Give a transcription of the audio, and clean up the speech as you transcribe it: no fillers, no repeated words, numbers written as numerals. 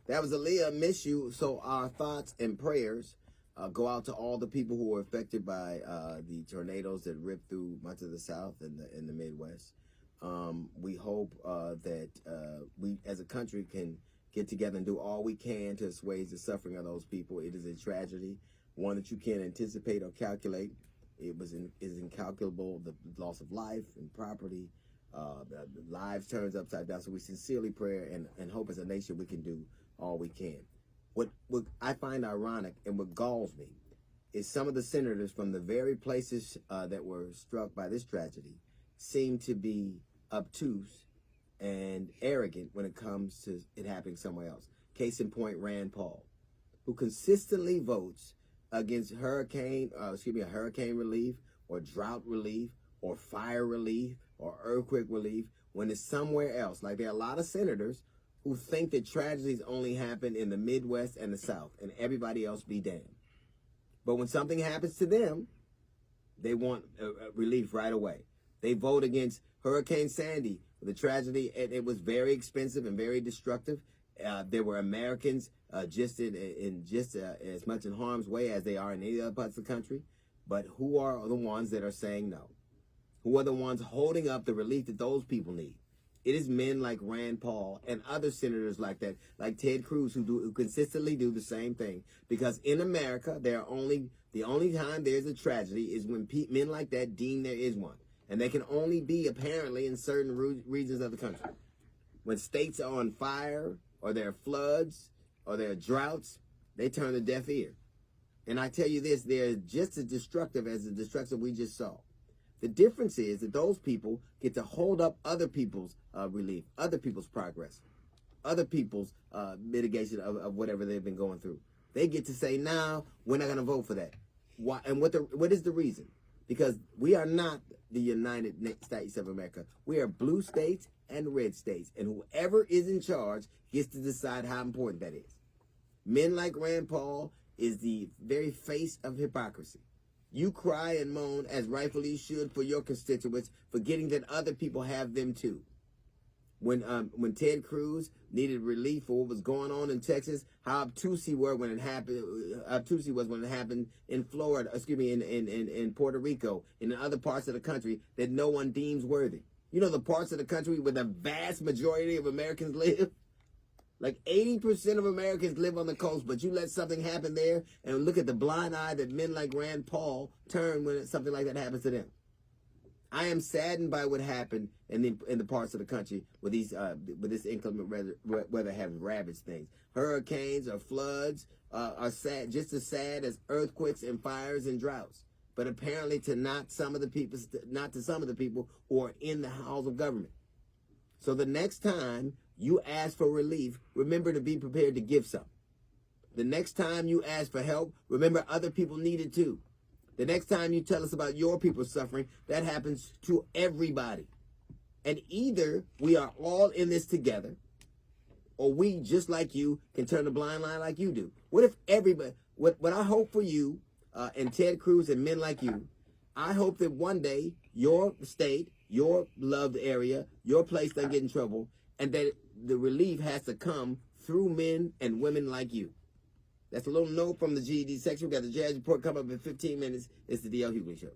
That was Aaliyah, Miss You. So our thoughts and prayers go out to all the people who were affected by the tornadoes that ripped through much of the South and the Midwest. We hope that we as a country can get together and do all we can to assuage the suffering of those people. It is a tragedy, one that you can't anticipate or calculate. It is incalculable, the loss of life and property. The lives turns upside down. So we sincerely pray and hope as a nation we can do all we can. What I find ironic and what galls me is some of the senators from the very places that were struck by this tragedy seem to be obtuse and arrogant when it comes to it happening somewhere else. Case in point, Rand Paul, who consistently votes against hurricane relief or drought relief or fire relief or earthquake relief when it's somewhere else. Like there are a lot of senators who think that tragedies only happen in the Midwest and the South and everybody else be damned. But when something happens to them, they want relief right away. They vote against Hurricane Sandy, the tragedy. It was very expensive and very destructive. There were Americans just as much in harm's way as they are in any other parts of the country. But who are the ones that are saying no? Who are the ones holding up the relief that those people need? It is men like Rand Paul and other senators like that, like Ted Cruz, who consistently do the same thing. Because in America, the only time there's a tragedy is when men like that deem there is one. And they can only be apparently in certain regions of the country. When states are on fire or there are floods or there are droughts, they turn a deaf ear. And I tell you this, they're just as destructive as the destruction we just saw. The difference is that those people get to hold up other people's relief, other people's progress, other people's mitigation of whatever they've been going through. They get to say, "No, we're not going to vote for that." Why? And what is the reason? Because we are not the United States of America. We are blue states and red states, and whoever is in charge gets to decide how important that is. Men like Rand Paul is the very face of hypocrisy. You cry and moan, as rightfully you should, for your constituents, forgetting that other people have them too. When Ted Cruz needed relief for what was going on in Texas, how obtuse he was when it happened in Florida, in Puerto Rico, and in other parts of the country that no one deems worthy. You know the parts of the country where the vast majority of Americans live? Like 80% of Americans live on the coast, but you let something happen there and look at the blind eye that men like Rand Paul turn when something like that happens to them. I am saddened by what happened in the parts of the country where with this inclement weather having ravaged things. Hurricanes or floods are sad, just as sad as earthquakes and fires and droughts. But apparently not to some of the people who are in the halls of government. So the next time you ask for relief, remember to be prepared to give some. The next time you ask for help, remember other people need it too. The next time you tell us about your people suffering, that happens to everybody. And either we are all in this together, or we, just like you, can turn a blind eye like you do. What if everybody, what I hope for you and Ted Cruz and men like you, I hope that one day your state, your loved area, your place doesn't get in trouble, and that the relief has to come through men and women like you. That's a little note from the GED section. We got the Jazz Report coming up in 15 minutes. It's the D.L. Hughley Show.